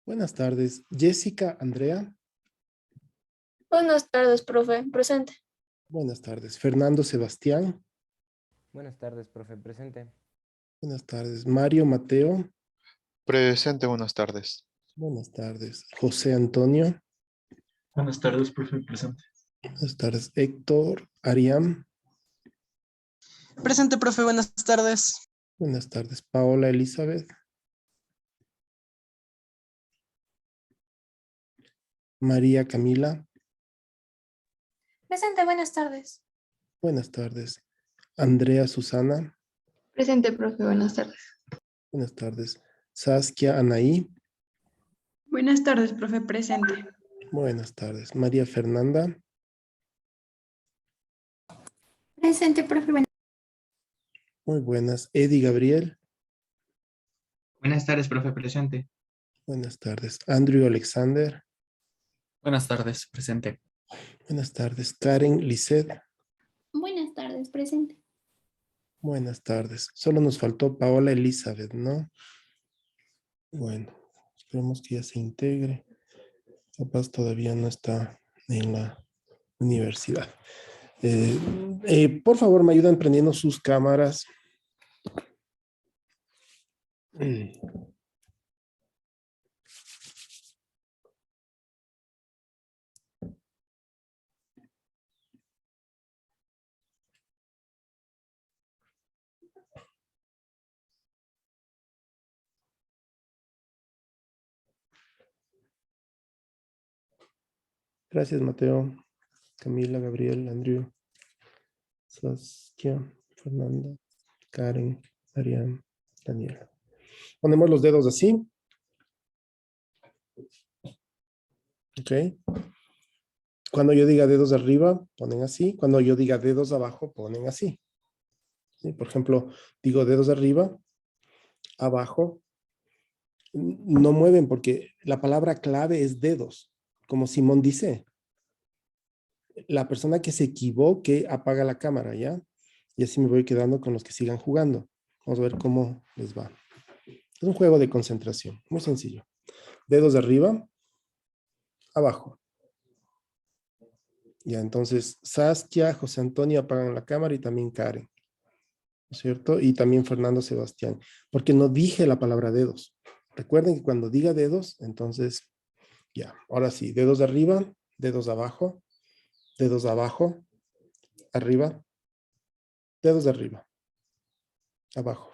Buenas tardes. Jessica, Andrea. Buenas tardes, profe. Presente. Buenas tardes. Fernando, Sebastián. Buenas tardes, profe. Presente. Buenas tardes. Mario, Mateo. Presente, buenas tardes. Buenas tardes. José Antonio. Buenas tardes, profe, presente. Buenas tardes. Héctor, Ariam. Presente, profe, buenas tardes. Buenas tardes. Paola, Elizabeth. María Camila. Presente, buenas tardes. Buenas tardes. Andrea Susana. Presente, profe, buenas tardes. Buenas tardes. Saskia Anaí. Buenas tardes, profe, presente. Buenas tardes. María Fernanda. Presente, profe. Muy buenas. Eddie Gabriel. Buenas tardes, profe, presente. Buenas tardes. Andrew Alexander. Buenas tardes, presente. Buenas tardes. Karen Lisset. Buenas tardes, presente. Buenas tardes. Solo nos faltó Paola Elizabeth, ¿no? Bueno, esperemos que ya se integre. Capaz todavía no está en la universidad. Por favor, me ayudan prendiendo sus cámaras. Gracias, Mateo, Camila, Gabriel, Andrew, Saskia, Fernanda, Karen, Mariam, Daniela. Ponemos los dedos así. Ok. Cuando yo diga dedos arriba, ponen así. Cuando yo diga dedos abajo, ponen así. ¿Sí? Por ejemplo, digo dedos arriba, abajo. No mueven porque la palabra clave es dedos, como Simón dice. La persona que se equivoque apaga la cámara, ¿ya? Y así me voy quedando con los que sigan jugando. Vamos a ver cómo les va. Es un juego de concentración, muy sencillo. Dedos arriba, abajo. Ya, entonces Saskia, José Antonio apagan la cámara y también Karen, ¿no es cierto? Y también Fernando Sebastián, porque no dije la palabra dedos. Recuerden que cuando diga dedos, entonces, ya, ahora sí, dedos arriba, dedos abajo, arriba, dedos arriba, abajo.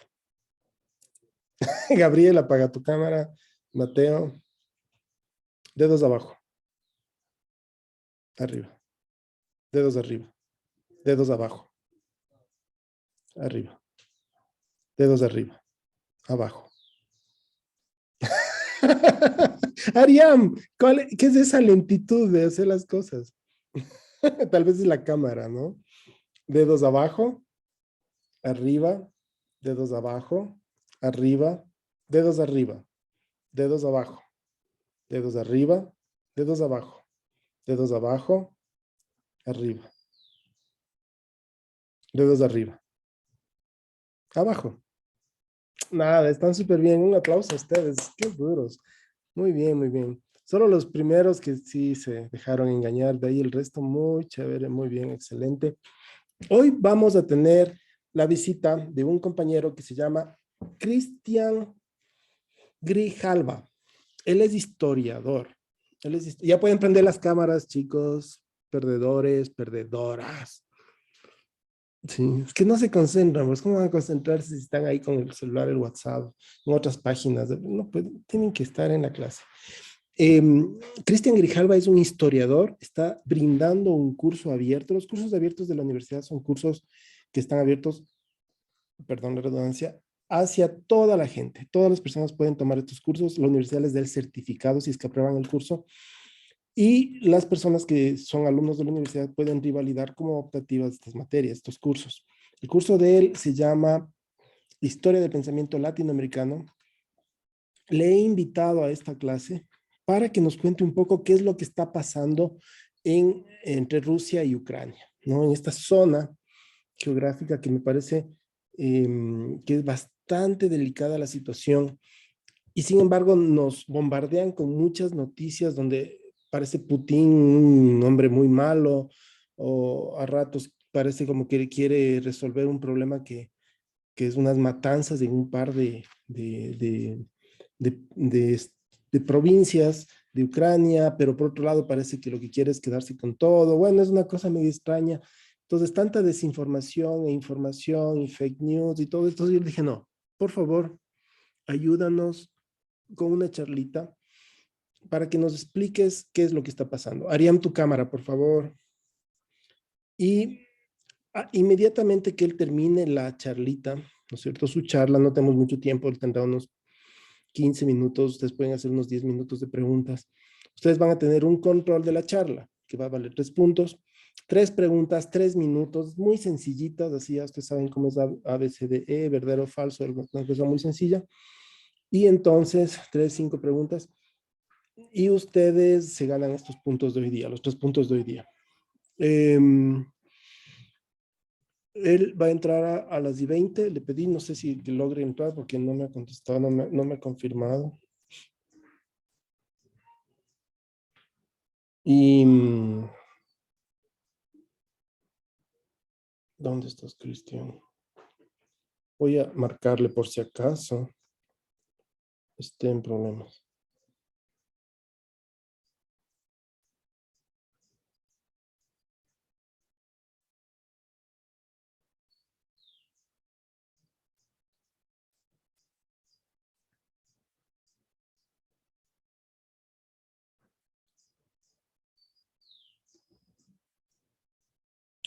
Gabriel, apaga tu cámara. Mateo, dedos abajo, arriba, dedos arriba, dedos abajo, arriba, dedos arriba, abajo. Ariam, ¿qué es esa lentitud de hacer las cosas? Tal vez es la cámara, ¿no? Dedos abajo, arriba, dedos abajo, arriba, dedos arriba, dedos abajo, dedos arriba, dedos abajo, dedos abajo, arriba, dedos arriba, abajo. Nada, están súper bien. Un aplauso a ustedes. Qué duros. Muy bien, muy bien. Solo los primeros que sí se dejaron engañar. De ahí el resto muy chévere, muy bien, excelente. Hoy vamos a tener la visita de un compañero que se llama Cristian Grijalva. Él es historiador. Ya pueden prender las cámaras, chicos, perdedores, perdedoras. Sí, es que no se concentran, pues ¿cómo van a concentrarse si están ahí con el celular, el WhatsApp, en otras páginas? No, pues tienen que estar en la clase. Cristian Grijalva es un historiador, está brindando un curso abierto. Los cursos abiertos de la universidad son cursos que están abiertos, perdón la redundancia, hacia toda la gente. Todas las personas pueden tomar estos cursos. La universidad les da el certificado si es que aprueban el curso. Y las personas que son alumnos de la universidad pueden rivalidar como optativas estas materias, estos cursos. El curso de él se llama Historia del Pensamiento Latinoamericano. Le he invitado a esta clase para que nos cuente un poco qué es lo que está pasando entre Rusia y Ucrania, ¿no? En esta zona geográfica que me parece que es bastante delicada la situación Y sin embargo nos bombardean con muchas noticias donde parece Putin un hombre muy malo o a ratos parece como que quiere resolver un problema que es unas matanzas en un par de, de, de provincias de Ucrania, pero por otro lado parece que lo que quiere es quedarse con todo. Bueno, es una cosa medio extraña. Entonces, tanta desinformación e información y fake news y todo esto, yo dije, no, por favor, ayúdanos con una charlita para que nos expliques qué es lo que está pasando. Ariam, tu cámara, por favor. Y inmediatamente que él termine la charlita, ¿no es cierto? Su charla, no tenemos mucho tiempo, él tendrá unos 15 minutos, ustedes pueden hacer unos 10 minutos de preguntas. Ustedes van a tener un control de la charla, que va a valer 3 puntos. 3 preguntas, 3 minutos, muy sencillitas, así ya ustedes saben cómo es ABCDE, verdadero o falso, una cosa muy sencilla. Y entonces, 3, 5 preguntas. Y ustedes se ganan estos puntos de hoy día, los 3 puntos de hoy día. Él va a entrar a las 20, le pedí, no sé si logre entrar porque no me ha contestado, no me ha confirmado. Y ¿dónde estás, Cristian? Voy a marcarle por si acaso esté en problemas.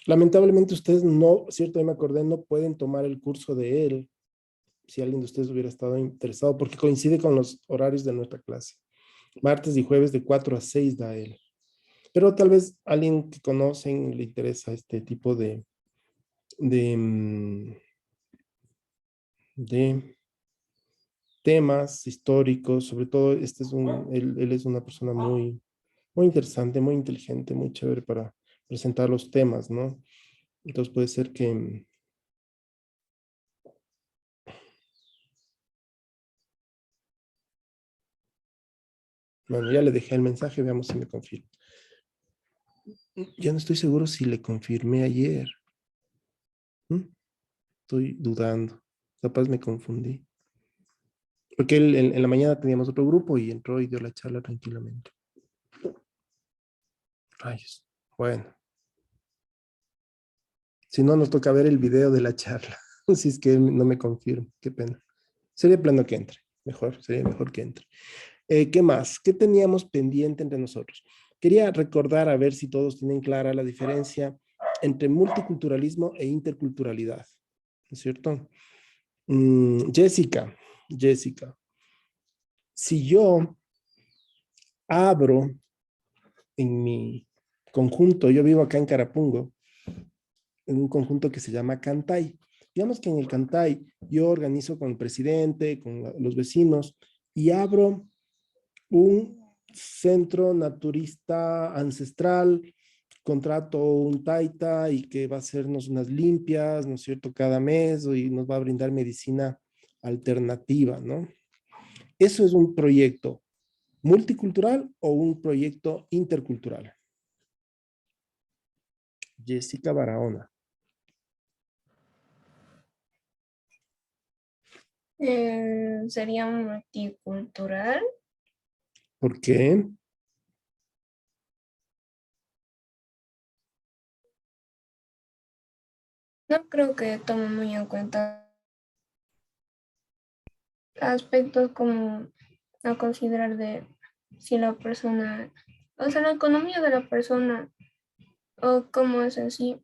Lamentablemente ustedes no, cierto, ya me acordé, no pueden tomar el curso de él, si alguien de ustedes hubiera estado interesado, porque coincide con los horarios de nuestra clase. Martes y jueves de 4 a 6 da él. Pero tal vez alguien que conocen le interesa este tipo de, de temas históricos, sobre todo este es él es una persona muy interesante, muy inteligente, muy chévere para presentar los temas, ¿no? Entonces puede ser que, bueno, ya le dejé el mensaje, veamos si me confirma. Ya no estoy seguro si le confirmé ayer. Estoy dudando. Capaz me confundí. Porque él, en la mañana teníamos otro grupo y entró y dio la charla tranquilamente. Rayos. Bueno. Si no, nos toca ver el video de la charla. Si es que él no me confirma. Qué pena. Sería plano que entre. Mejor, sería mejor que entre. ¿Qué más? ¿Qué teníamos pendiente entre nosotros? Quería recordar a ver si todos tienen clara la diferencia entre multiculturalismo e interculturalidad. ¿No es cierto? Jessica, si yo abro en mi conjunto, yo vivo acá en Carapungo, en un conjunto que se llama Cantay. Digamos que en el Cantay yo organizo con el presidente, con los vecinos y abro un centro naturista ancestral, contrato un taita y que va a hacernos unas limpias, ¿no es cierto?, cada mes y nos va a brindar medicina alternativa, ¿no? Eso es un proyecto multicultural o un proyecto intercultural. Jessica Barahona. Sería multicultural. ¿Por qué? No creo que tome muy en cuenta aspectos como a considerar de si la persona, o sea, la economía de la persona o cómo es en sí.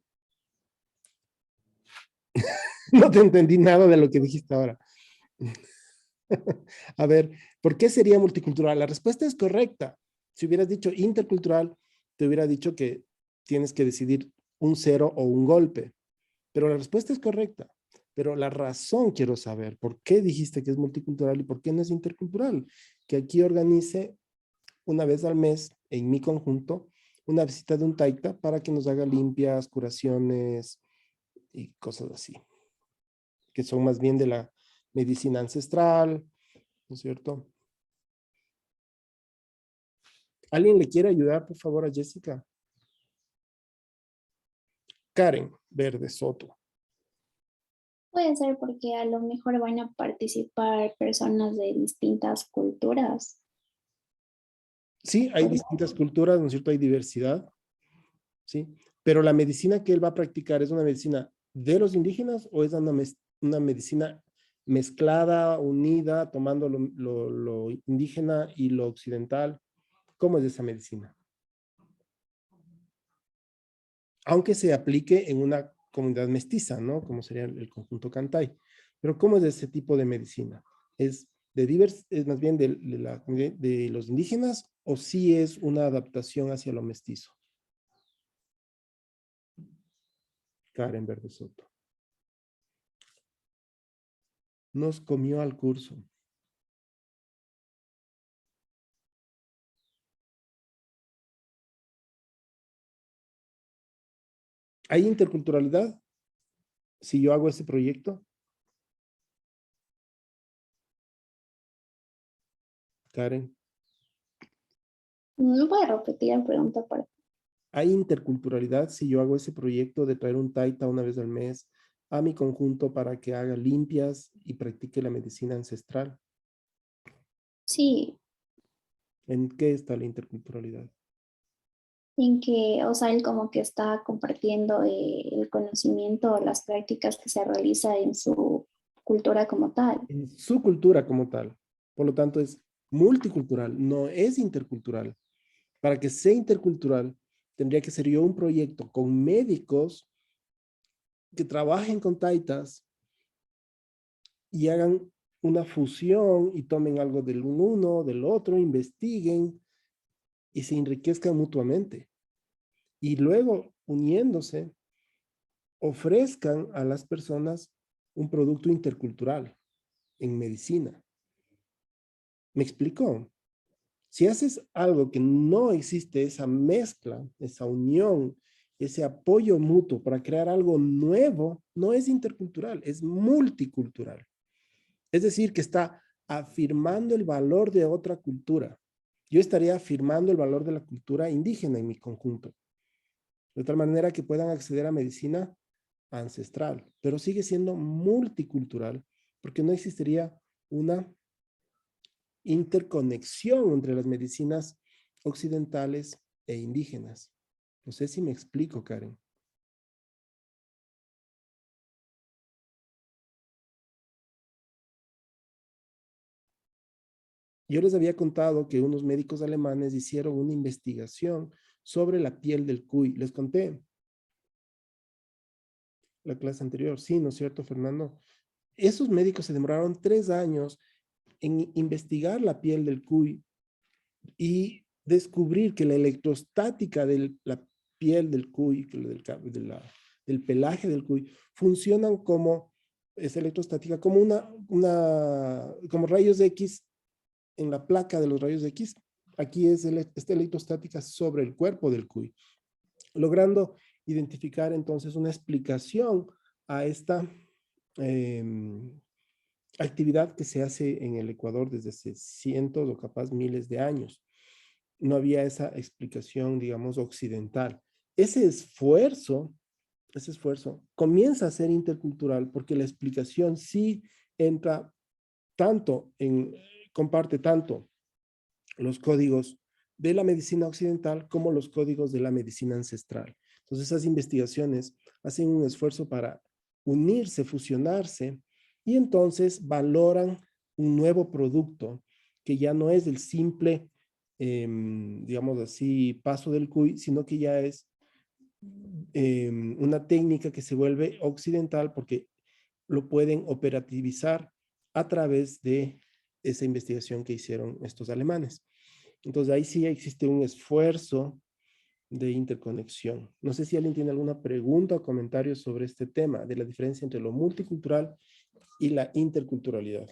No te entendí nada de lo que dijiste ahora. A ver, ¿por qué sería multicultural? La respuesta es correcta. Si hubieras dicho intercultural, te hubiera dicho que tienes que decidir un cero o un golpe. Pero la respuesta es correcta. Pero la razón quiero saber, ¿por qué dijiste que es multicultural y por qué no es intercultural? Que aquí organice una vez al mes en mi conjunto una visita de un taita para que nos haga limpias, curaciones y cosas así, que son más bien de la medicina ancestral, ¿no es cierto? ¿Alguien le quiere ayudar, por favor, a Jessica? Karen Verde Soto. Puede ser porque a lo mejor van a participar personas de distintas culturas. Sí, hay distintas culturas, ¿no es cierto? Hay diversidad, ¿sí? Pero la medicina que él va a practicar, ¿es una medicina de los indígenas o es una medicina mezclada, unida, tomando lo indígena y lo occidental? ¿Cómo es esa medicina? Aunque se aplique en una comunidad mestiza, ¿no? Como sería el conjunto Cantay. Pero ¿cómo es ese tipo de medicina? ¿Es es más bien de los indígenas o sí es una adaptación hacia lo mestizo? Karen Verde Soto. Nos comió al curso. ¿Hay interculturalidad si yo hago ese proyecto? Karen. ¿No puede repetir la pregunta para ¿Hay interculturalidad si yo hago ese proyecto de traer un taita una vez al mes a mi conjunto para que haga limpias y practique la medicina ancestral? sí, ¿En qué está la interculturalidad? en que, o sea, él como que está compartiendo el conocimiento o las prácticas que se realiza en su cultura como tal? En su cultura como tal. Por lo tanto, es multicultural, no es intercultural. Para que sea intercultural, tendría que ser yo un proyecto con médicos que trabajen con taitas y hagan una fusión y tomen algo del uno, del otro, investiguen y se enriquezcan mutuamente. Y luego, uniéndose, ofrezcan a las personas un producto intercultural en medicina. ¿Me explico? Si haces algo que no existe, esa mezcla, esa unión, ese apoyo mutuo para crear algo nuevo, no es intercultural, es multicultural. Es decir, que está afirmando el valor de otra cultura. Yo estaría afirmando el valor de la cultura indígena en mi conjunto, de tal manera que puedan acceder a medicina ancestral, pero sigue siendo multicultural porque no existiría una interconexión entre las medicinas occidentales e indígenas. No sé si me explico, Karen. Yo les había contado que unos médicos alemanes hicieron una investigación sobre la piel del cuy. Les conté la clase anterior. Sí, ¿no es cierto, Fernando? Esos médicos se demoraron 3 años en investigar la piel del cuy y descubrir que la electrostática de la piel del cuy, del pelaje del cuy, funcionan como, es electrostática, como como rayos X en la placa de los rayos X. Aquí es esta electrostática sobre el cuerpo del cuy, logrando identificar entonces una explicación a esta actividad que se hace en el Ecuador desde hace cientos o capaz miles de años. No había esa explicación, digamos, occidental. Ese esfuerzo comienza a ser intercultural porque la explicación sí entra tanto comparte tanto los códigos de la medicina occidental como los códigos de la medicina ancestral. Entonces esas investigaciones hacen un esfuerzo para unirse, fusionarse y entonces valoran un nuevo producto que ya no es el simple, digamos así, paso del cuy, sino que ya es una técnica que se vuelve occidental porque lo pueden operativizar a través de esa investigación que hicieron estos alemanes. Entonces ahí sí existe un esfuerzo de interconexión. No sé si alguien tiene alguna pregunta o comentario sobre este tema de la diferencia entre lo multicultural y la interculturalidad.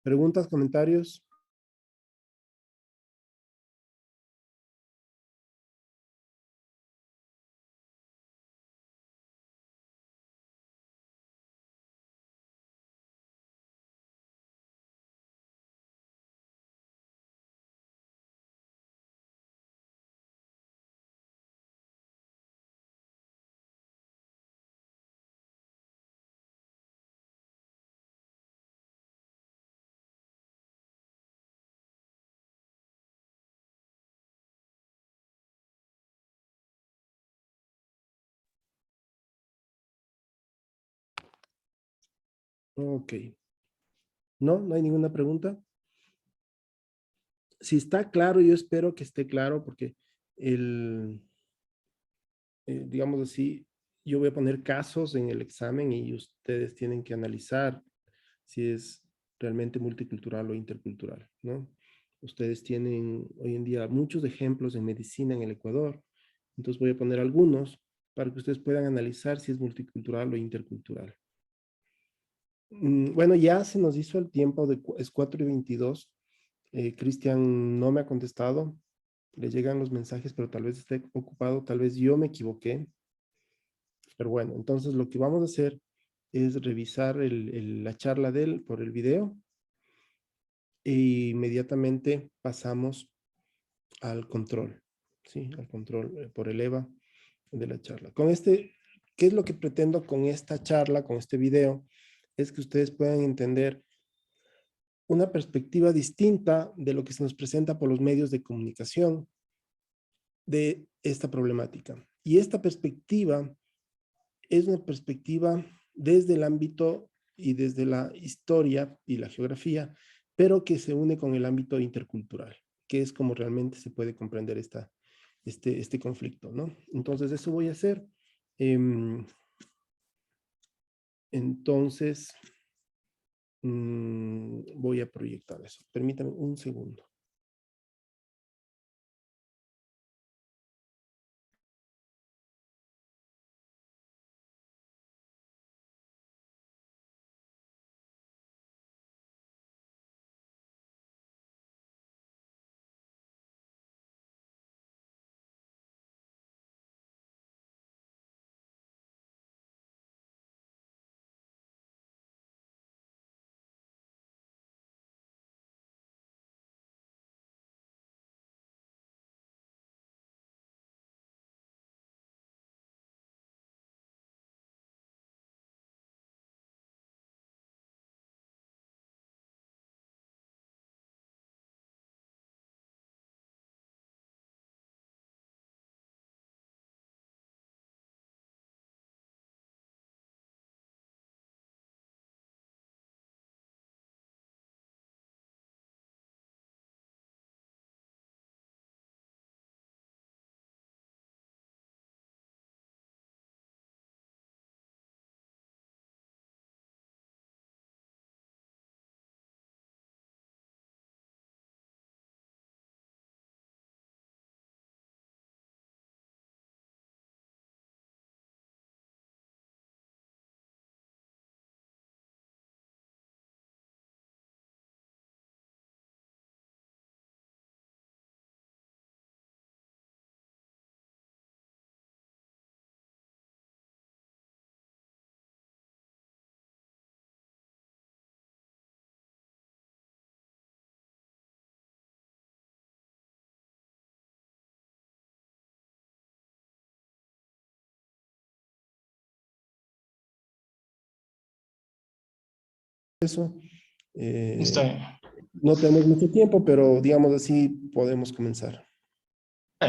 ¿Preguntas, comentarios? Ok. No, no hay ninguna pregunta. Si está claro, yo espero que esté claro porque digamos así, yo voy a poner casos en el examen y ustedes tienen que analizar si es realmente multicultural o intercultural, ¿no? Ustedes tienen hoy en día muchos ejemplos en medicina en el Ecuador, entonces voy a poner algunos para que ustedes puedan analizar si es multicultural o intercultural. Bueno, ya se nos hizo el tiempo, es 4:22. Cristian no me ha contestado, le llegan los mensajes, pero tal vez esté ocupado, tal vez yo me equivoqué. Pero bueno, entonces lo que vamos a hacer es revisar la charla de él por el video e inmediatamente pasamos al control, ¿sí? Al control por el EVA de la charla. ¿Qué es lo que pretendo con esta charla, con este video? Es que ustedes puedan entender una perspectiva distinta de lo que se nos presenta por los medios de comunicación de esta problemática. Y esta perspectiva es una perspectiva desde el ámbito y desde la historia y la geografía, pero que se une con el ámbito intercultural, que es como realmente se puede comprender este conflicto, ¿no? Entonces, eso voy a hacer. Entonces, voy a proyectar eso. Permítame un segundo. Eso. Está bien. No tenemos mucho tiempo, pero digamos así podemos comenzar. Te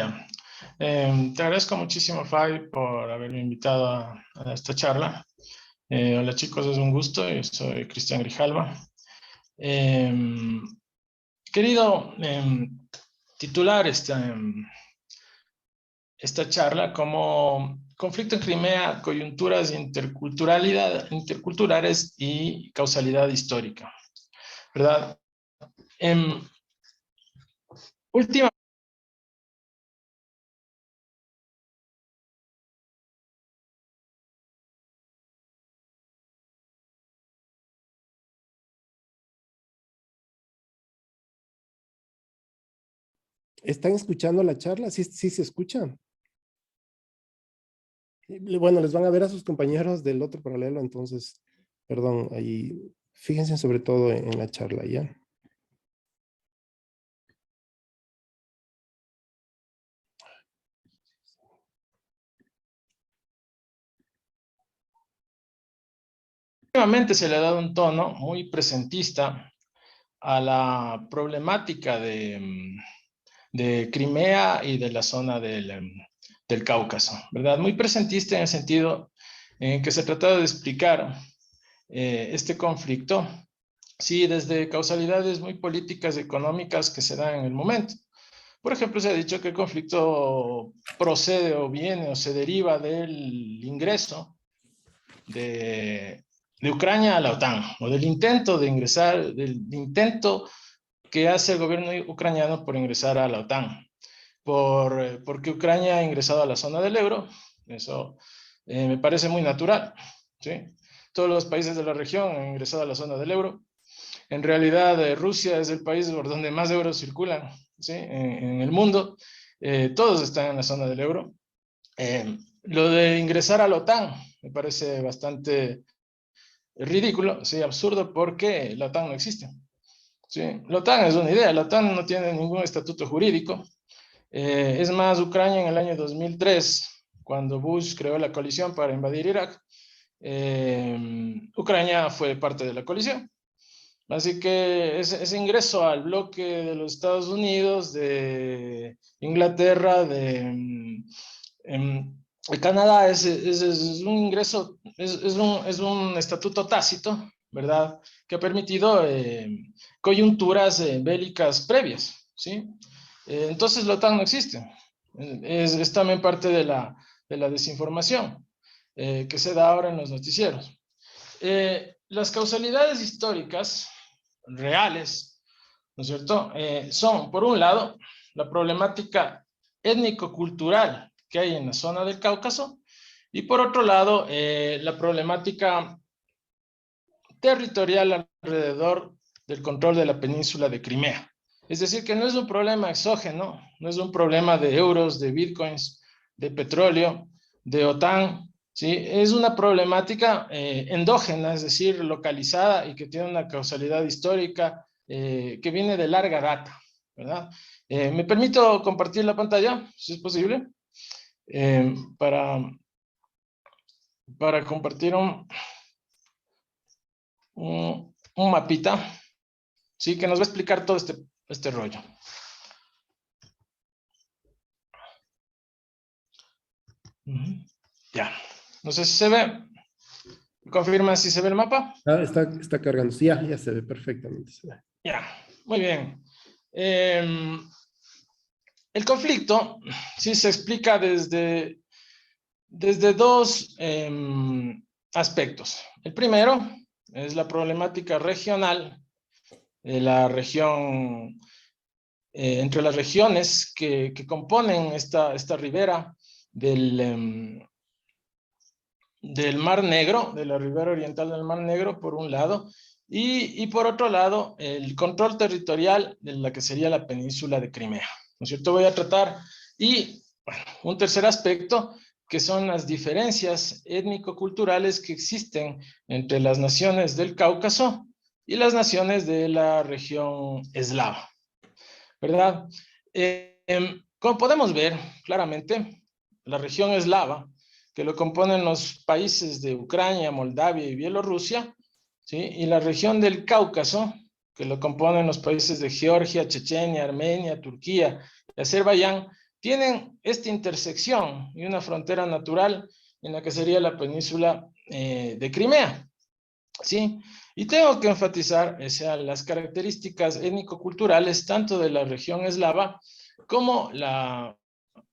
agradezco muchísimo, Fabi, por haberme invitado a esta charla. Hola chicos, es un gusto. Yo soy Cristian Grijalva. Querido titular esta charla como conflicto en Crimea, coyunturas interculturales y causalidad histórica, ¿verdad? Última. ¿Están escuchando la charla? ¿Sí, sí se escucha? Bueno, les van a ver a sus compañeros del otro paralelo, entonces, perdón, ahí fíjense sobre todo en la charla, ¿ya? Últimamente se le ha dado un tono muy presentista a la problemática de Crimea y de la zona del Cáucaso, ¿verdad? Muy presentista en el sentido en que se trataba de explicar este conflicto, sí, desde causalidades muy políticas y económicas que se dan en el momento. Por ejemplo, se ha dicho que el conflicto procede o viene o se deriva del ingreso de Ucrania a la OTAN, o del intento de ingresar, del intento que hace el gobierno ucraniano por ingresar a la OTAN, porque Ucrania ha ingresado a la zona del euro. Eso me parece muy natural, ¿sí? Todos los países de la región han ingresado a la zona del euro. En realidad, Rusia es el país por donde más euros circulan, ¿sí? En el mundo. Todos están en la zona del euro. Lo de ingresar a la OTAN me parece bastante ridículo, sí, absurdo, porque la OTAN no existe. ¿Sí? La OTAN es una idea, la OTAN no tiene ningún estatuto jurídico. Es más, Ucrania en el año 2003, cuando Bush creó la coalición para invadir Irak, Ucrania fue parte de la coalición. Así que ese ingreso al bloque de los Estados Unidos, de Inglaterra, de Canadá, es un ingreso, es un estatuto tácito, ¿verdad? Que ha permitido coyunturas bélicas previas, ¿sí? Entonces la OTAN no existe. Es también parte de la desinformación que se da ahora en los noticieros. Las causalidades históricas reales, ¿no es cierto? Son, por un lado, la problemática étnico-cultural que hay en la zona del Cáucaso, y por otro lado, la problemática territorial alrededor del control de la península de Crimea. Es decir, que no es un problema exógeno, no es un problema de euros, de bitcoins, de petróleo, de OTAN, ¿sí? Es una problemática endógena, es decir, localizada y que tiene una causalidad histórica que viene de larga data, ¿verdad? ¿Me permito compartir la pantalla, si es posible? Para compartir un mapita, ¿sí? Que nos va a explicar todo este rollo. Ya, no sé si se ve. ¿Confirma si se ve el mapa? Está cargando. Sí, ya se ve perfectamente. Se ve. Ya, muy bien. El conflicto sí se explica desde dos aspectos. El primero es la problemática regional de la región, entre las regiones que componen esta ribera del Mar Negro, de la ribera oriental del Mar Negro, por un lado, y por otro lado, el control territorial de la que sería la península de Crimea, ¿no es cierto? Voy a tratar, y bueno, un tercer aspecto, que son las diferencias étnico-culturales que existen entre las naciones del Cáucaso y las naciones de la región eslava, ¿verdad? Como podemos ver claramente, la región eslava, que lo componen los países de Ucrania, Moldavia y Bielorrusia, ¿sí? Y la región del Cáucaso, que lo componen los países de Georgia, Chechenia, Armenia, Turquía y Azerbaiyán, tienen esta intersección y una frontera natural en la que sería la península de Crimea, ¿sí? Y tengo que enfatizar las características étnico-culturales tanto de la región eslava como la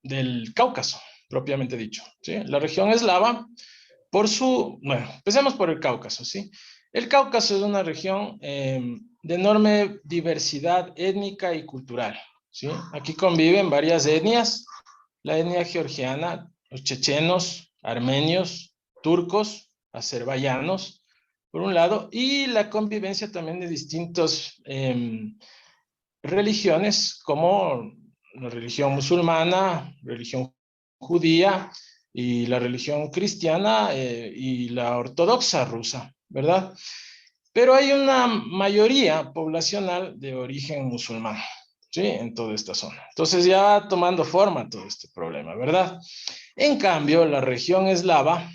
del Cáucaso, propiamente dicho, ¿sí? La región eslava, bueno, empecemos por el Cáucaso, ¿sí? El Cáucaso es una región de enorme diversidad étnica y cultural, ¿sí? Aquí conviven varias etnias, la etnia georgiana, los chechenos, armenios, turcos, azerbaiyanos, por un lado, y la convivencia también de distintas religiones, como la religión musulmana, religión judía y la religión cristiana y la ortodoxa rusa, ¿verdad? Pero hay una mayoría poblacional de origen musulmán, ¿sí? En toda esta zona. Entonces ya va tomando forma todo este problema, ¿verdad? En cambio, la región eslava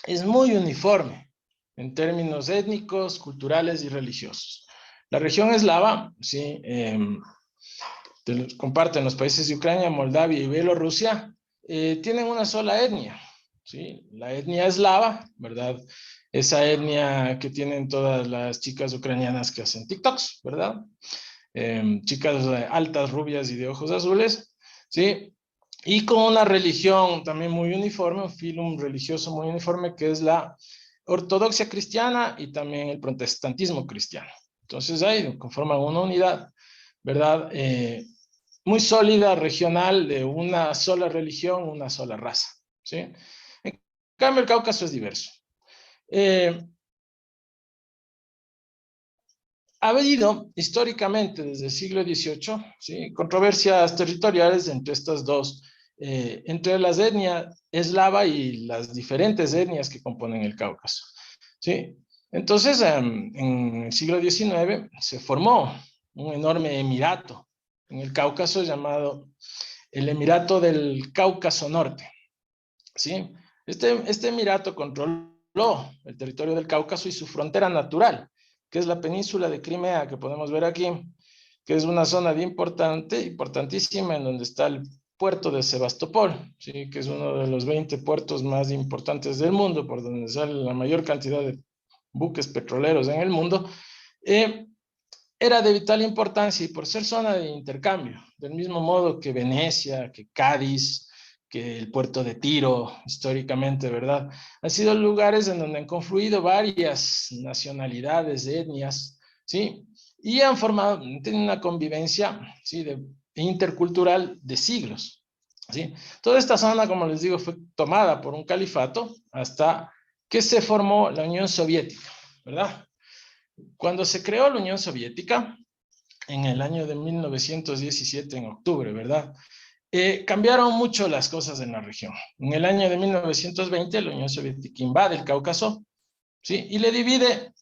es muy uniforme en términos étnicos, culturales y religiosos. La región eslava, ¿sí? Comparten los países de Ucrania, Moldavia y Bielorrusia, tienen una sola etnia, ¿sí? La etnia eslava, ¿verdad? esa etnia que tienen todas las chicas ucranianas que hacen TikToks, ¿verdad? Chicas altas, rubias y de ojos azules, ¿sí? Y con una religión también muy uniforme, un filum religioso muy uniforme, que es la ortodoxia cristiana y también el protestantismo cristiano. Entonces ahí conforman una unidad, ¿verdad? Muy sólida, regional, de una sola religión, una sola raza, ¿sí? En cambio, el Cáucaso es diverso. Ha habido históricamente desde el siglo XVIII, ¿sí?, controversias territoriales entre estas dos, entre las etnias eslava y las diferentes etnias que componen el Cáucaso, ¿sí? Entonces, en el siglo XIX se formó un enorme emirato en el Cáucaso llamado el Emirato del Cáucaso Norte, ¿sí? Este emirato controló el territorio del Cáucaso y su frontera natural, que es la península de Crimea, que podemos ver aquí, que es una zona importantísima, en donde está el puerto de Sebastopol, ¿sí?, que es uno de los 20 puertos más importantes del mundo, por donde sale la mayor cantidad de buques petroleros en el mundo. Era de vital importancia y por ser zona de intercambio, del mismo modo que Venecia, que Cádiz, que el puerto de Tiro, históricamente, ¿verdad? Han sido lugares en donde han confluido varias nacionalidades, etnias, ¿sí? Y han formado, tienen una convivencia, ¿sí?, intercultural de siglos, ¿sí? Toda esta zona, como les digo, fue tomada por un califato hasta que se formó la Unión Soviética, ¿verdad? Cuando se creó la Unión Soviética, en el año de 1917, en octubre, ¿verdad? Cambiaron mucho las cosas en la región. En el año de 1920, la Unión Soviética invade el Cáucaso, ¿sí?, y le divide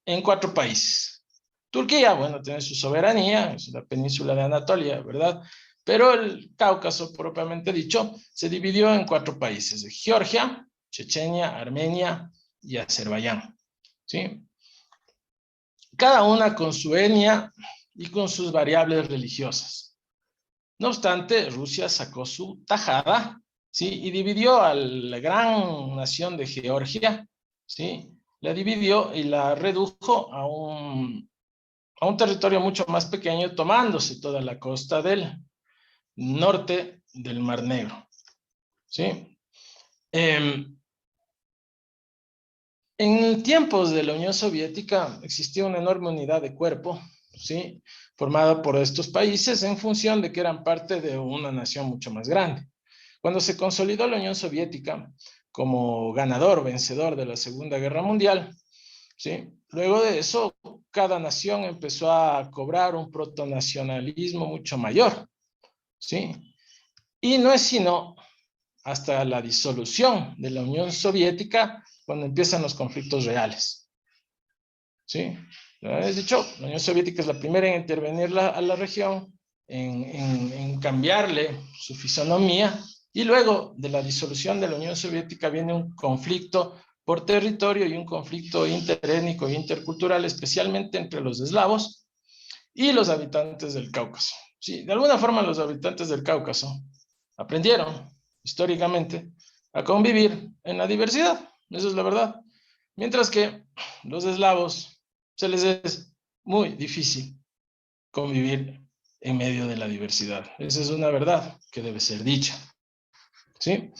en 4 países. Turquía, bueno, tiene su soberanía, es la península de Anatolia, ¿verdad? Pero el Cáucaso, propiamente dicho, se dividió en 4 países: Georgia, Chechenia, Armenia y Azerbaiyán, ¿sí? Cada una con su etnia y con sus variables religiosas. No obstante, Rusia sacó su tajada, ¿sí?, y dividió a la gran nación de Georgia, ¿sí?, la dividió y la redujo a un territorio mucho más pequeño, tomándose toda la costa del norte del Mar Negro, ¿sí? En tiempos de la Unión Soviética existía una enorme unidad de cuerpo, ¿sí?, formada por estos países en función de que eran parte de una nación mucho más grande. Cuando se consolidó la Unión Soviética como ganador, vencedor de la Segunda Guerra Mundial, ¿sí?, luego de eso, cada nación empezó a cobrar un protonacionalismo mucho mayor, ¿sí? Y no es sino hasta la disolución de la Unión Soviética cuando empiezan los conflictos reales, ¿sí? Es dicho, la Unión Soviética es la primera en intervenir a la región, en cambiarle su fisonomía, y luego de la disolución de la Unión Soviética viene un conflicto por territorio y un conflicto interétnico e intercultural, especialmente entre los eslavos y los habitantes del Cáucaso. Sí, de alguna forma los habitantes del Cáucaso aprendieron históricamente a convivir en la diversidad, eso es la verdad. Mientras que los eslavos se les es muy difícil convivir en medio de la diversidad. Esa es una verdad que debe ser dicha, ¿sí?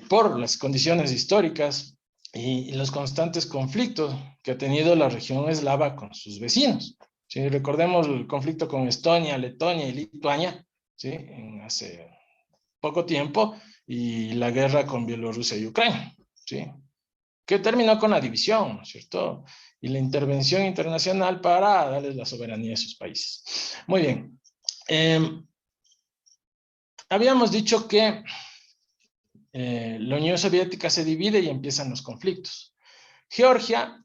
Por las condiciones históricas y los constantes conflictos que ha tenido la región eslava con sus vecinos. ¿Sí? Recordemos el conflicto con Estonia, Letonia y Lituania, ¿sí?, hace poco tiempo, y la guerra con Bielorrusia y Ucrania, ¿sí?, que terminó con la división, ¿no es cierto?, y la intervención internacional para darles la soberanía a sus países. Muy bien. Habíamos dicho que la Unión Soviética se divide y empiezan los conflictos. Georgia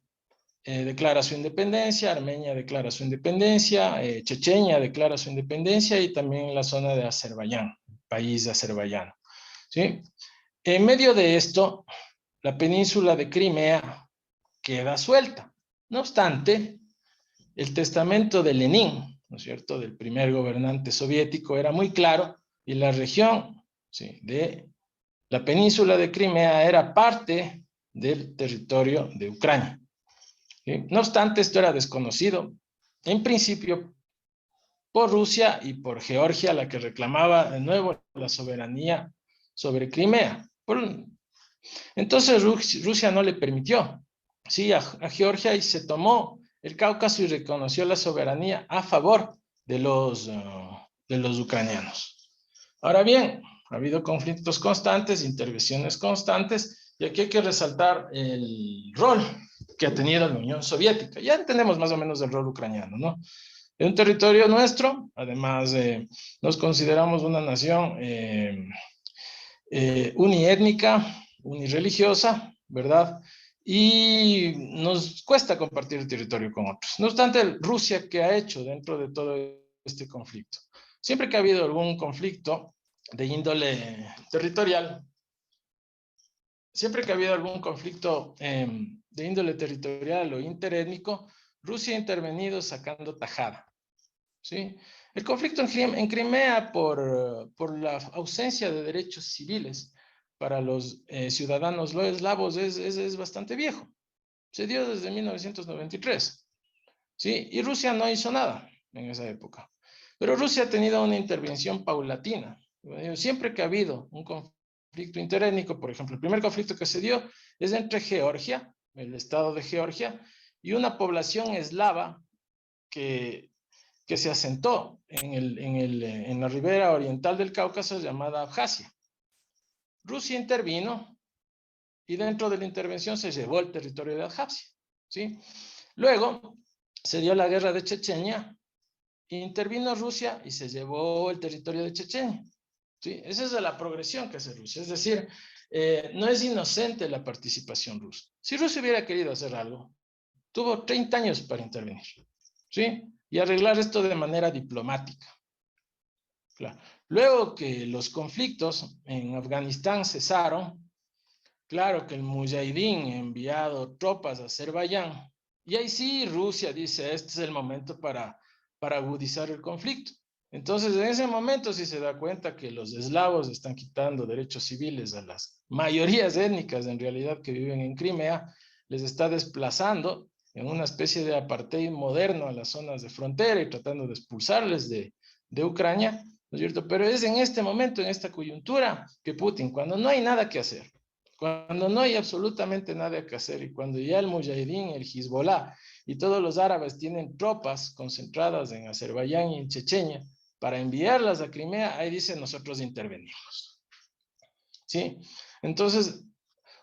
declara su independencia, Armenia declara su independencia, Chechenia declara su independencia, y también la zona de Azerbaiyán, país de Azerbaiyán, ¿sí? En medio de esto, la península de Crimea queda suelta. No obstante, el testamento de Lenin, ¿no es cierto?, del primer gobernante soviético, era muy claro, y la región, ¿sí?, de la península de Crimea era parte del territorio de Ucrania. ¿Sí? No obstante, esto era desconocido, en principio, por Rusia y por Georgia, la que reclamaba de nuevo la soberanía sobre Crimea. Entonces Rusia no le permitió, ¿sí? a Georgia, y se tomó el Cáucaso y reconoció la soberanía a favor de los ucranianos. Ahora bien, ha habido conflictos constantes, intervenciones constantes, y aquí hay que resaltar el rol que ha tenido la Unión Soviética. Ya entendemos más o menos el rol ucraniano, ¿no? Es un territorio nuestro, además nos consideramos una nación uniétnica, unirreligiosa, ¿verdad? Y nos cuesta compartir el territorio con otros. No obstante, Rusia, ¿qué ha hecho dentro de todo este conflicto? Siempre que ha habido algún conflicto de índole territorial, de índole territorial o interétnico, Rusia ha intervenido sacando tajada, ¿sí? El conflicto en Crimea por la ausencia de derechos civiles para los ciudadanos eslavos es bastante viejo. Se dio desde 1993, ¿sí? Y Rusia no hizo nada en esa época. Pero Rusia ha tenido una intervención paulatina. Siempre que ha habido un conflicto interétnico, por ejemplo, el primer conflicto que se dio es entre Georgia, el estado de Georgia, y una población eslava que se asentó en la ribera oriental del Cáucaso llamada Abjasia. Rusia intervino y dentro de la intervención se llevó el territorio de Abjasia, ¿sí? Luego se dio la guerra de Chechenia, intervino Rusia y se llevó el territorio de Chechenia, ¿sí? Esa es la progresión que hace Rusia, es decir, no es inocente la participación rusa. Si Rusia hubiera querido hacer algo, tuvo 30 años para intervenir, ¿sí? Y arreglar esto de manera diplomática. Claro. Luego que los conflictos en Afganistán cesaron, claro que el Mujahideen ha enviado tropas a Azerbaiyán, y ahí sí Rusia dice, este es el momento para agudizar el conflicto. Entonces, en ese momento sí se da cuenta que los eslavos están quitando derechos civiles a las mayorías étnicas, en realidad, que viven en Crimea, les está desplazando en una especie de apartheid moderno a las zonas de frontera y tratando de expulsarles de Ucrania, ¿no es cierto? Pero es en este momento, en esta coyuntura, que Putin, cuando no hay nada que hacer, cuando no hay absolutamente nada que hacer y cuando ya el Mujahideen, el Hezbollah y todos los árabes tienen tropas concentradas en Azerbaiyán y en Chechenia para enviarlas a Crimea, ahí dice nosotros intervenimos. ¿Sí? Entonces,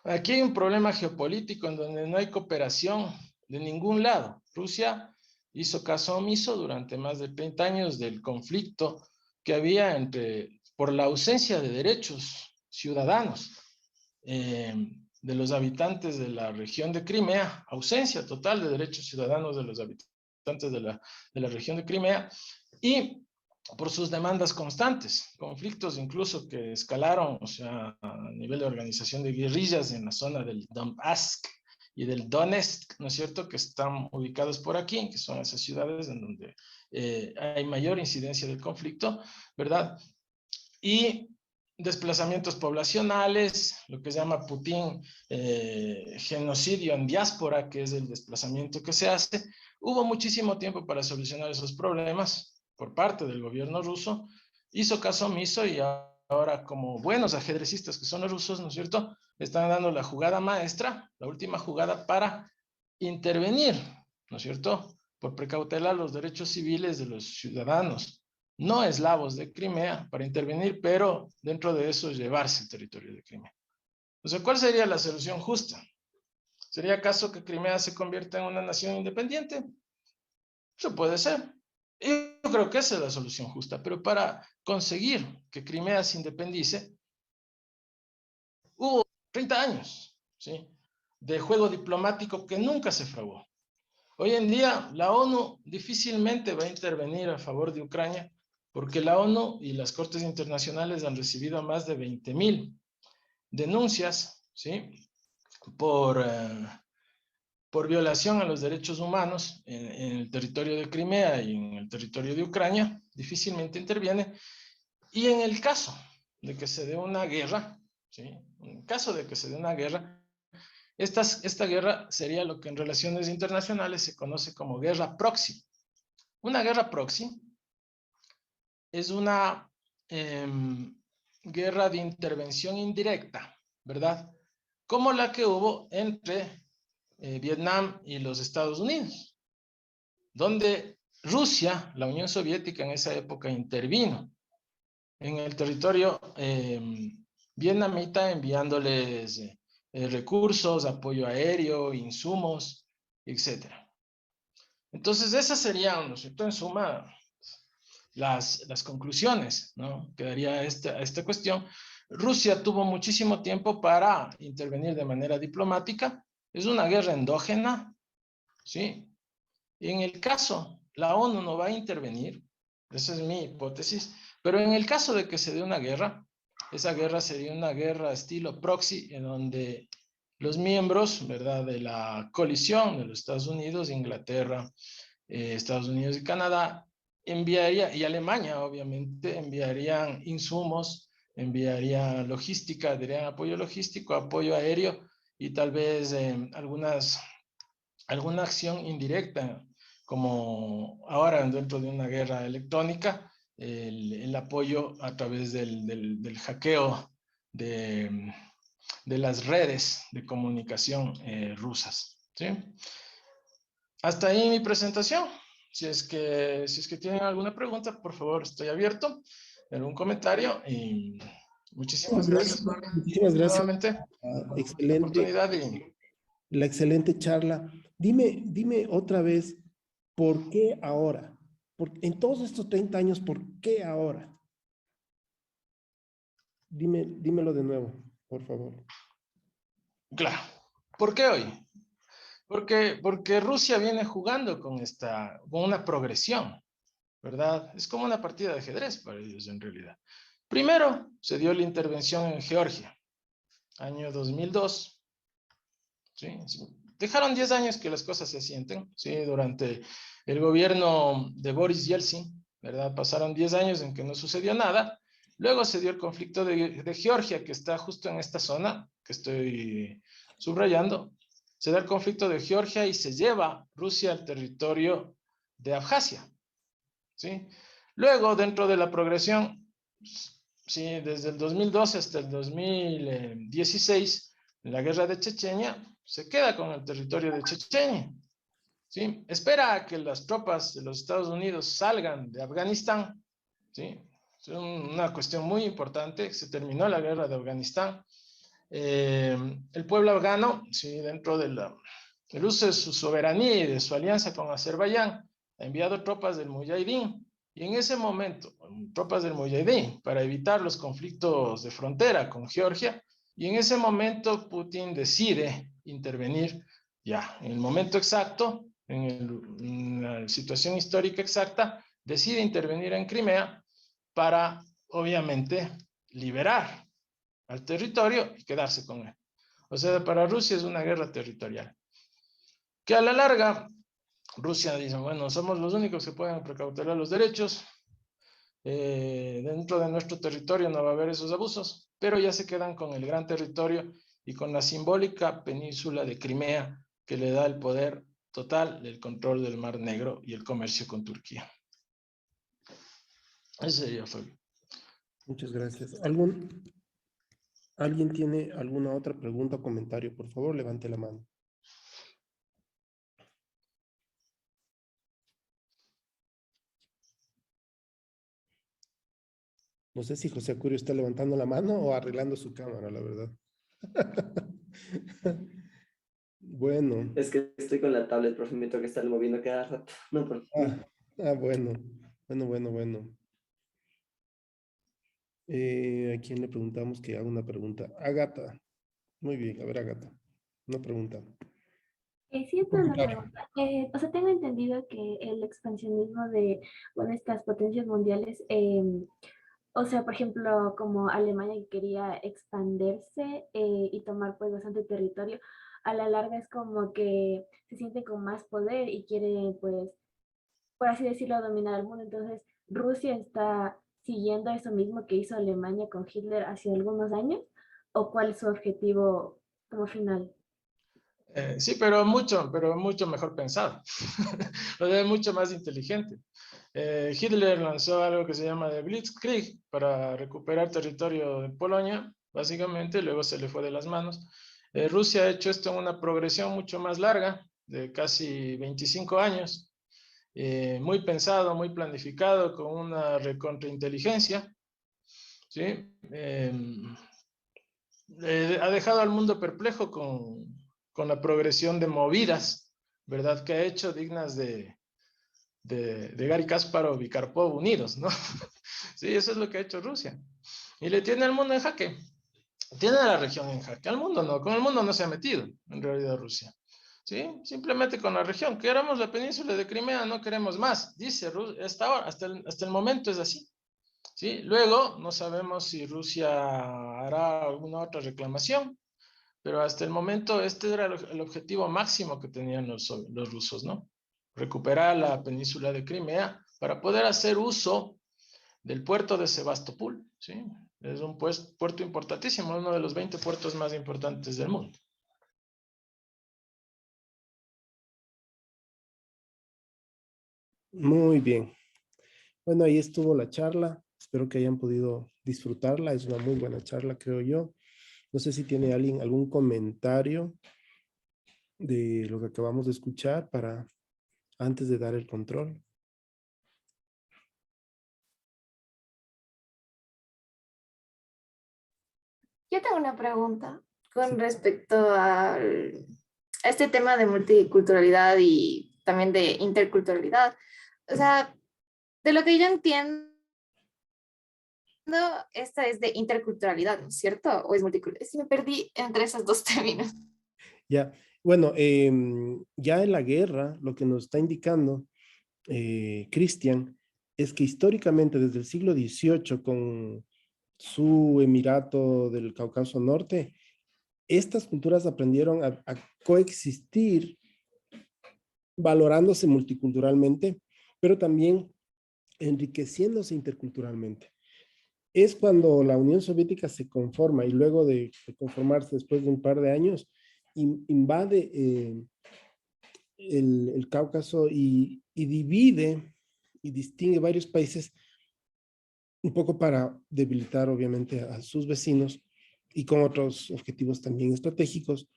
aquí hay un problema geopolítico en donde no hay cooperación de ningún lado. Rusia hizo caso omiso durante más de 30 años del conflicto que había por la ausencia de derechos ciudadanos de los habitantes de la región de Crimea, ausencia total de derechos ciudadanos de los habitantes de la región de Crimea, y por sus demandas constantes, conflictos incluso que escalaron, o sea, a nivel de organización de guerrillas en la zona del Donbass y del Donetsk, ¿no es cierto?, que están ubicados por aquí, que son esas ciudades en donde hay mayor incidencia del conflicto, ¿verdad? Y desplazamientos poblacionales, lo que se llama Putin genocidio en diáspora, que es el desplazamiento que se hace. Hubo muchísimo tiempo para solucionar esos problemas por parte del gobierno ruso, hizo caso omiso y ahora, como buenos ajedrecistas que son los rusos, ¿no es cierto?, están dando la jugada maestra, la última jugada para intervenir, ¿no es cierto?, por precautelar los derechos civiles de los ciudadanos no eslavos de Crimea para intervenir, pero dentro de eso llevarse el territorio de Crimea. O sea, ¿cuál sería la solución justa? ¿Sería acaso que Crimea se convierta en una nación independiente? Eso puede ser. Yo creo que esa es la solución justa, pero para conseguir que Crimea se independice, hubo 30 años, ¿sí?, de juego diplomático que nunca se fraguó. Hoy en día, la ONU difícilmente va a intervenir a favor de Ucrania porque la ONU y las Cortes Internacionales han recibido más de 20,000 denuncias, ¿sí?, por violación a los derechos humanos en el territorio de Crimea y en el territorio de Ucrania. Difícilmente interviene. Y en el caso de que se dé una guerra, ¿sí?, en caso de que se dé una guerra, Esta guerra sería lo que en relaciones internacionales se conoce como guerra proxy. Una guerra proxy es una guerra de intervención indirecta, ¿verdad? Como la que hubo entre Vietnam y los Estados Unidos, donde Rusia, la Unión Soviética en esa época, intervino en el territorio vietnamita enviándoles recursos, apoyo aéreo, insumos, etc. Entonces esas serían, ¿no es cierto?, en suma, las conclusiones, ¿no?, que daría esta cuestión. Rusia tuvo muchísimo tiempo para intervenir de manera diplomática. Es una guerra endógena, ¿sí? Y en el caso, la ONU no va a intervenir, esa es mi hipótesis, pero en el caso de que se dé una guerra, esa guerra sería una guerra estilo proxy, en donde los miembros, ¿verdad?, de la coalición de los Estados Unidos, Inglaterra, Estados Unidos y Canadá, y Alemania, obviamente, enviarían insumos, enviarían logística, darían apoyo logístico, apoyo aéreo y tal vez alguna acción indirecta, como ahora dentro de una guerra electrónica, el apoyo a través del hackeo de las redes de comunicación rusas, ¿sí? Hasta ahí mi presentación. Si es que tienen alguna pregunta, por favor, estoy abierto. ¿Algún comentario? Y muchísimas gracias Muchísimas gracias. nuevamente la Excelente. oportunidad. La excelente charla. Dime otra vez, ¿por qué ahora? En todos estos 30 años, ¿por qué ahora? Dímelo de nuevo, por favor. Claro. ¿Por qué hoy? Porque Rusia viene jugando con una progresión, ¿verdad? Es como una partida de ajedrez para ellos en realidad. Primero se dio la intervención en Georgia, año 2002. ¿Sí? Dejaron 10 años que las cosas se asienten, ¿sí? Durante el gobierno de Boris Yeltsin, ¿verdad? Pasaron 10 años en que no sucedió nada. Luego se dio el conflicto de Georgia, que está justo en esta zona que estoy subrayando. Se da el conflicto de Georgia y se lleva Rusia al territorio de Abjasia, ¿sí? Luego, dentro de la progresión, sí, desde el 2012 hasta el 2016, en la guerra de Chechenia, se queda con el territorio de Chechenia, ¿sí? Espera a que las tropas de los Estados Unidos salgan de Afganistán, ¿sí? Es una cuestión muy importante. Se terminó la guerra de Afganistán. El pueblo afgano, ¿sí?, dentro del uso de su soberanía y de su alianza con Azerbaiyán, ha enviado tropas del Mujahideen. Y en ese momento, tropas del Mujahideen, para evitar los conflictos de frontera con Georgia, y en ese momento Putin decide intervenir ya, en el momento exacto, en la situación histórica exacta, decide intervenir en Crimea para, obviamente, liberar al territorio y quedarse con él. O sea, para Rusia es una guerra territorial. Que a la larga, Rusia dice, bueno, somos los únicos que pueden precautelar los derechos. Dentro de nuestro territorio no va a haber esos abusos, pero ya se quedan con el gran territorio y con la simbólica península de Crimea, que le da el poder total del control del Mar Negro y el comercio con Turquía. Ese sería, Fabio. Muchas gracias. ¿Alguien tiene alguna otra pregunta o comentario? Por favor, levante la mano. No sé si José Acurio está levantando la mano o arreglando su cámara, la verdad. Bueno. Es que estoy con la tablet, profe, me toca estar moviendo cada rato. No, profe. Bueno. ¿A quién le preguntamos que haga una pregunta? Agata. Muy bien, a ver, Agata. Una pregunta. Sí, es una pregunta. O sea, tengo entendido que el expansionismo de, bueno, estas potencias mundiales, o sea, por ejemplo, como Alemania que quería expandirse y tomar pues bastante territorio, a la larga es como que se siente con más poder y quiere pues, por así decirlo, dominar el mundo. Entonces, Rusia está siguiendo eso mismo que hizo Alemania con Hitler hace algunos años, ¿o cuál es su objetivo como final? Sí, pero mucho mejor pensado. O sea, mucho más inteligente. Hitler lanzó algo que se llama de Blitzkrieg para recuperar territorio de Polonia, básicamente, luego se le fue de las manos. Rusia ha hecho esto en una progresión mucho más larga, de casi 25 años, muy pensado, muy planificado, con una recontrainteligencia, ¿sí? Ha dejado al mundo perplejo con la progresión de movidas, ¿verdad? Que ha hecho dignas de Gary Kasparov y Karpov unidos, ¿no? Sí, eso es lo que ha hecho Rusia. Y le tiene al mundo en jaque. Tiene a la región en jaque. Al mundo no. Con el mundo no se ha metido, en realidad, Rusia. ¿Sí? Simplemente con la región. Queremos la península de Crimea, no queremos más. Dice Rusia, hasta ahora, hasta el momento es así. ¿Sí? Luego, no sabemos si Rusia hará alguna otra reclamación, pero hasta el momento este era el objetivo máximo que tenían los rusos, ¿no? Recuperar la península de Crimea para poder hacer uso del puerto de Sebastopol, ¿sí? Es un puerto importantísimo, uno de los 20 puertos más importantes del mundo. Muy bien. Bueno, ahí estuvo la charla. Espero que hayan podido disfrutarla. Es una muy buena charla, creo yo. No sé si tiene alguien algún comentario de lo que acabamos de escuchar para antes de dar el control. Yo tengo una pregunta con respecto a este tema de multiculturalidad y también de interculturalidad. O sea, de lo que yo entiendo, esta es de interculturalidad, ¿no es cierto? ¿O es multicultural? Sí, me perdí entre esos dos términos. Ya, bueno, ya en la guerra, lo que nos está indicando Cristian es que históricamente desde el siglo XVIII, con su emirato del Cáucaso Norte, estas culturas aprendieron a coexistir, valorándose multiculturalmente, pero también enriqueciéndose interculturalmente. Es cuando la Unión Soviética se conforma y luego de conformarse después de un par de años, invade el Cáucaso y divide y distingue varios países un poco para debilitar obviamente a sus vecinos y con otros objetivos también estratégicos,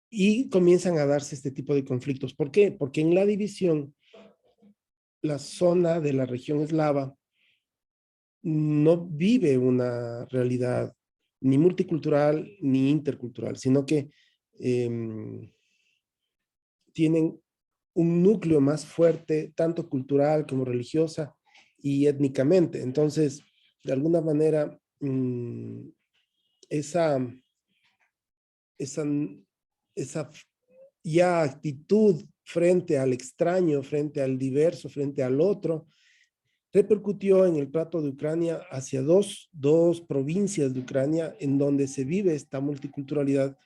y comienzan a darse este tipo de conflictos. ¿Por qué? Porque en la división, la zona de la región eslava no vive una realidad ni multicultural ni intercultural, sino que tienen un núcleo más fuerte, tanto cultural como religiosa y étnicamente. Entonces, de alguna manera, esa, esa, esa ya actitud frente al extraño, frente al diverso, frente al otro, repercutió en el trato de Ucrania hacia dos provincias de Ucrania en donde se vive esta multiculturalidad,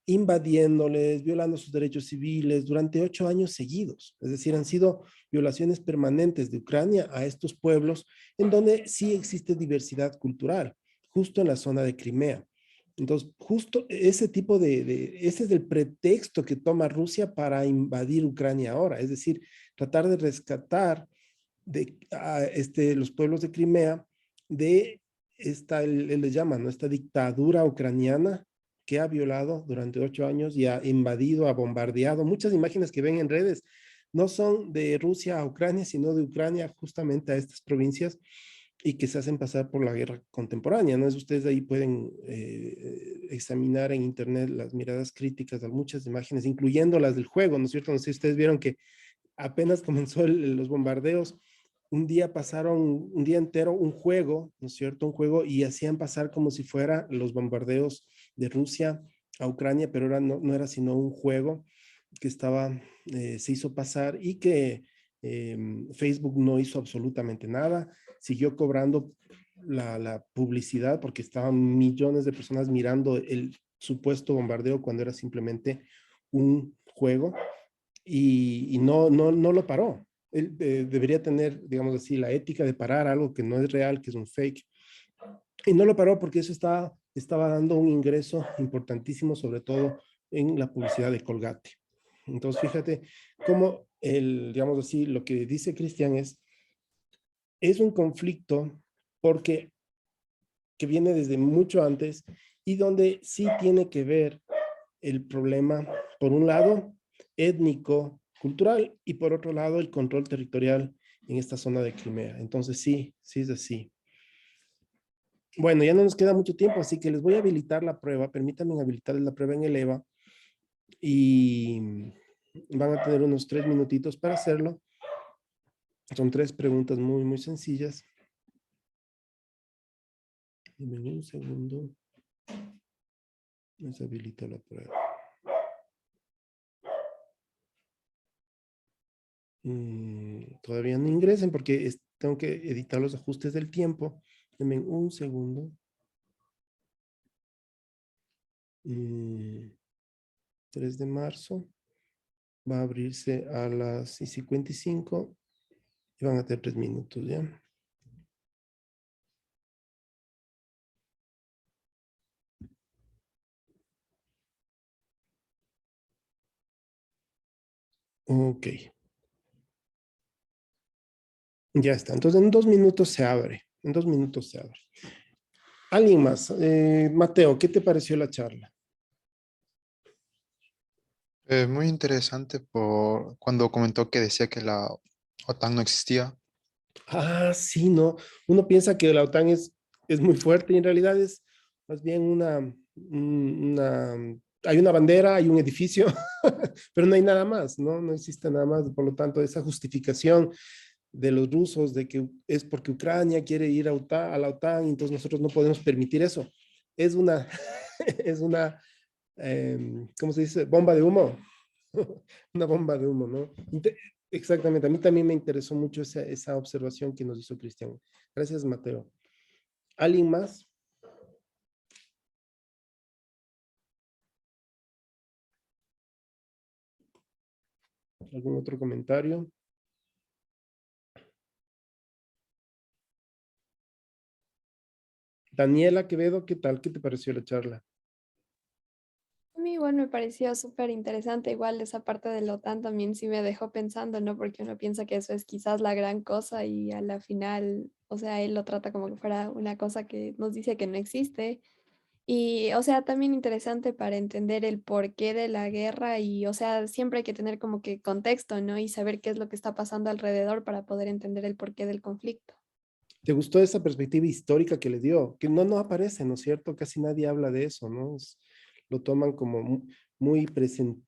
invadiéndoles, violando sus derechos civiles durante 8 años seguidos. Es decir, han sido violaciones permanentes de Ucrania a estos pueblos en donde sí existe diversidad cultural, justo en la zona de Crimea. Entonces, justo ese tipo ese es el pretexto que toma Rusia para invadir Ucrania ahora, es decir, tratar de rescatar los pueblos de Crimea de él le llama, ¿no? Esta dictadura ucraniana que ha violado durante 8 años y ha invadido, ha bombardeado. Muchas imágenes que ven en redes no son de Rusia a Ucrania, sino de Ucrania justamente a estas provincias y que se hacen pasar por la guerra contemporánea, ¿no? Ustedes ahí pueden examinar en internet las miradas críticas de muchas imágenes, incluyendo las del juego, ¿no es cierto? No sé si ustedes vieron que apenas comenzó los bombardeos, un día pasaron, un día entero, un juego, ¿no es cierto? Un juego, y hacían pasar como si fuera los bombardeos de Rusia a Ucrania, pero no era sino un juego que se hizo pasar y que Facebook no hizo absolutamente nada, siguió cobrando la publicidad porque estaban millones de personas mirando el supuesto bombardeo cuando era simplemente un juego, y no lo paró. Él debería tener, digamos así, la ética de parar algo que no es real, que es un fake. Y no lo paró porque eso estaba dando un ingreso importantísimo, sobre todo en la publicidad de Colgate. Entonces, fíjate cómo digamos así, lo que dice Cristian es un conflicto porque que viene desde mucho antes y donde sí tiene que ver el problema, por un lado, étnico, cultural, y por otro lado, el control territorial en esta zona de Crimea. Entonces, sí, sí es así. Bueno, ya no nos queda mucho tiempo, así que les voy a habilitar la prueba. Permítanme habilitarles la prueba en el EVA y van a tener unos 3 minutitos para hacerlo. Son 3 preguntas muy, muy sencillas. Dime un segundo. Les habilito la prueba. Todavía no ingresen porque tengo que editar los ajustes del tiempo. Denme un segundo. 3 de marzo. Va a abrirse a las 55 y van a tener 3 minutos ya. Ok. Ya está. Entonces en 2 minutos se abre. En 2 minutos se abre. ¿Alguien más? Mateo, ¿qué te pareció la charla? Muy interesante por cuando comentó que decía que la OTAN no existía. Ah, sí, no. Uno piensa que la OTAN es muy fuerte y en realidad es más bien hay una bandera, hay un edificio, pero no hay nada más, ¿no? No existe nada más. Por lo tanto, esa justificación de los rusos de que es porque Ucrania quiere ir a la OTAN, entonces nosotros no podemos permitir eso. Es una, es una, ¿cómo se dice? Bomba de humo. Una bomba de humo, ¿no? Exactamente, a mí también me interesó mucho esa observación que nos hizo Cristian. Gracias, Mateo. ¿Alguien más? ¿Algún otro comentario? Daniela Quevedo, ¿qué tal? ¿Qué te pareció la charla? A mí igual me pareció súper interesante, igual esa parte de la OTAN también sí me dejó pensando, ¿no? Porque uno piensa que eso es quizás la gran cosa y a la final, o sea, él lo trata como que fuera una cosa que nos dice que no existe. Y, o sea, también interesante para entender el porqué de la guerra y, o sea, siempre hay que tener como que contexto, ¿no? Y saber qué es lo que está pasando alrededor para poder entender el porqué del conflicto. ¿Te gustó esa perspectiva histórica que le dio? Que no aparece, ¿no es cierto? Casi nadie habla de eso, ¿no? Lo toman como muy presente,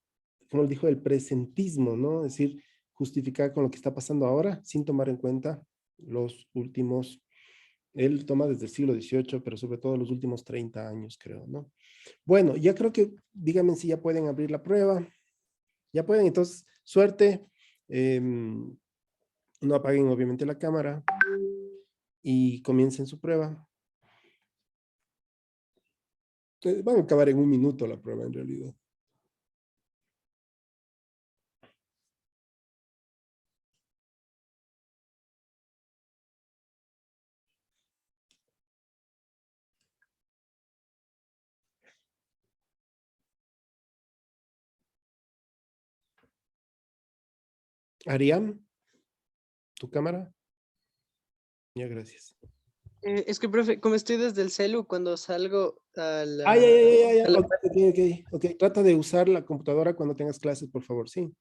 como dijo, el presentismo, ¿no? Es decir, justificar con lo que está pasando ahora sin tomar en cuenta los últimos, él toma desde el siglo XVIII, pero sobre todo los últimos 30 años, creo, ¿no? Bueno, ya creo que, díganme si ya pueden abrir la prueba. Ya pueden, entonces, suerte. No apaguen obviamente la cámara y comiencen su prueba. Van a acabar en 1 minuto la prueba en realidad. Ariam, ¿tu cámara? Ya, gracias. Es que, profe, como estoy desde el celu, cuando salgo a Ay, la... ay, ay, ay, a ay. la- Ok. Trata de usar la computadora cuando tengas clases, por favor, sí.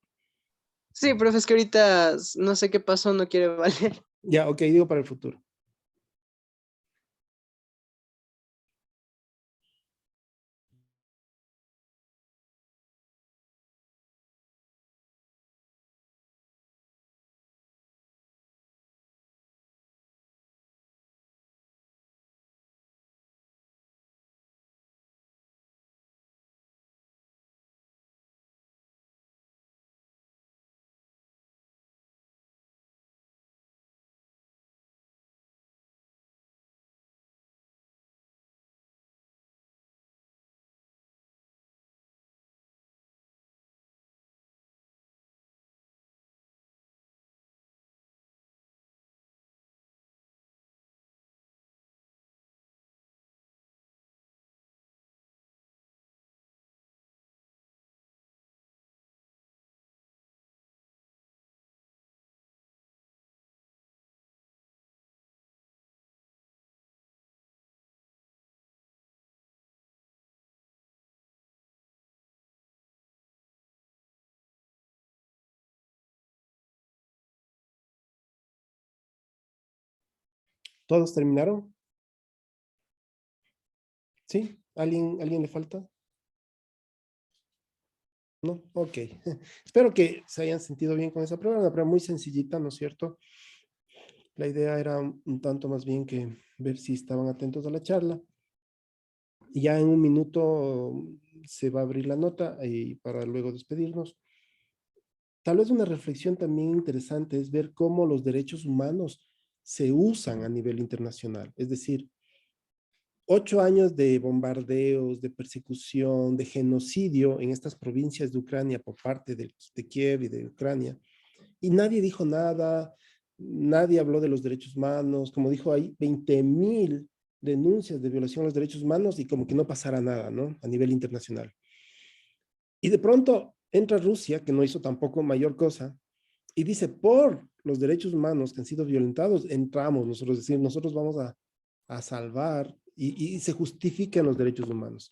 Sí, profe, es que ahorita no sé qué pasó, no quiere valer. Ya, ok, digo para el futuro. ¿Todos terminaron? ¿Sí? ¿Alguien le falta? ¿No? Ok. Espero que se hayan sentido bien con esa prueba. Una prueba muy sencillita, ¿no es cierto? La idea era un tanto más bien que ver si estaban atentos a la charla. Y ya en un minuto se va a abrir la nota y para luego despedirnos. Tal vez una reflexión también interesante es ver cómo los derechos humanos se usan a nivel internacional. Es decir, 8 años de bombardeos, de persecución, de genocidio en estas provincias de Ucrania por parte de Kiev y de Ucrania. Y nadie dijo nada, nadie habló de los derechos humanos. Como dijo, hay 20,000 denuncias de violación a los derechos humanos y como que no pasara nada, ¿no? A nivel internacional. Y de pronto entra Rusia, que no hizo tampoco mayor cosa, y dice, por los derechos humanos que han sido violentados, entramos nosotros, es decir, nosotros vamos a salvar, y se justifican los derechos humanos.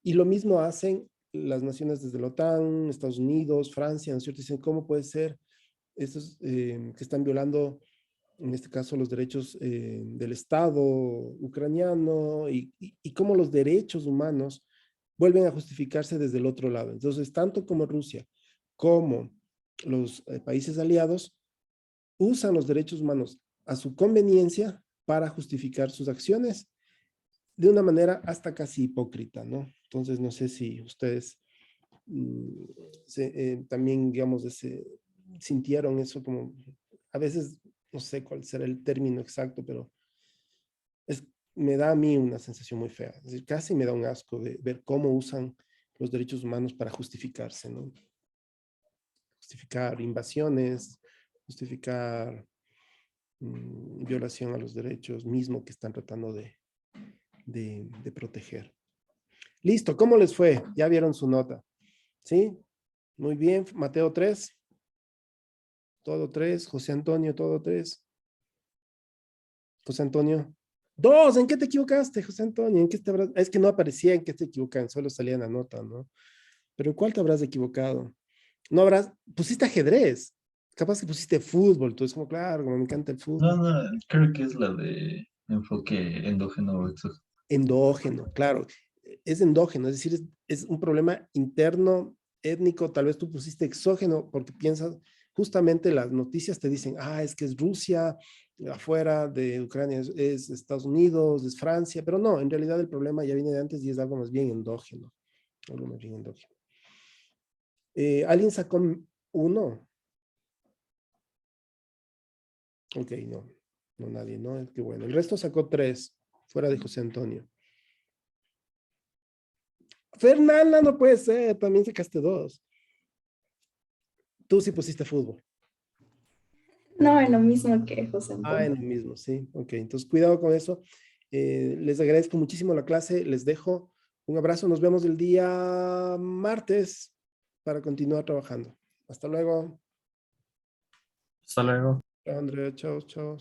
Y lo mismo hacen las naciones desde la OTAN, Estados Unidos, Francia, ¿no es cierto? Dicen, ¿cómo puede ser estos que están violando, en este caso, los derechos del Estado ucraniano y cómo los derechos humanos vuelven a justificarse desde el otro lado? Entonces, tanto como Rusia como los países aliados usan los derechos humanos a su conveniencia para justificar sus acciones de una manera hasta casi hipócrita, ¿no? Entonces, no sé si ustedes también, digamos, sintieron eso como, a veces, no sé cuál será el término exacto, pero me da a mí una sensación muy fea. Es decir, casi me da un asco de ver cómo usan los derechos humanos para justificarse, ¿no? Justificar invasiones, justificar violación a los derechos mismos que están tratando de proteger. Listo, ¿cómo les fue? Ya vieron su nota. ¿Sí? Muy bien. Mateo 3. Todo 3. José Antonio, todo 3. José Antonio. 2. ¿En qué te equivocaste, José Antonio? ¿En qué te habrás... Es que no aparecía en qué te equivocan, solo salía en la nota, ¿no? Pero ¿en cuál te habrás equivocado? No habrás... Pusiste ajedrez. Capaz que pusiste fútbol. Tú es como, claro, como me encanta el fútbol. No, creo que es la de enfoque endógeno o exógeno. Endógeno, claro. Es endógeno, es decir, es un problema interno, étnico. Tal vez tú pusiste exógeno porque piensas, justamente las noticias te dicen, es que es Rusia, afuera de Ucrania es Estados Unidos, es Francia, pero no, en realidad el problema ya viene de antes y es algo más bien endógeno. Algo más bien endógeno. ¿Alguien sacó 1? Ok, no nadie, ¿no? Es que bueno. El resto sacó 3, fuera de José Antonio. Fernanda, no puede ser, también sacaste 2. Tú sí pusiste fútbol. No, en lo mismo que José Antonio. En lo mismo, sí. Ok, entonces cuidado con eso. Les agradezco muchísimo la clase, les dejo un abrazo, nos vemos el día martes para continuar trabajando. Hasta luego. Hasta luego. Chao, Andrea, chao.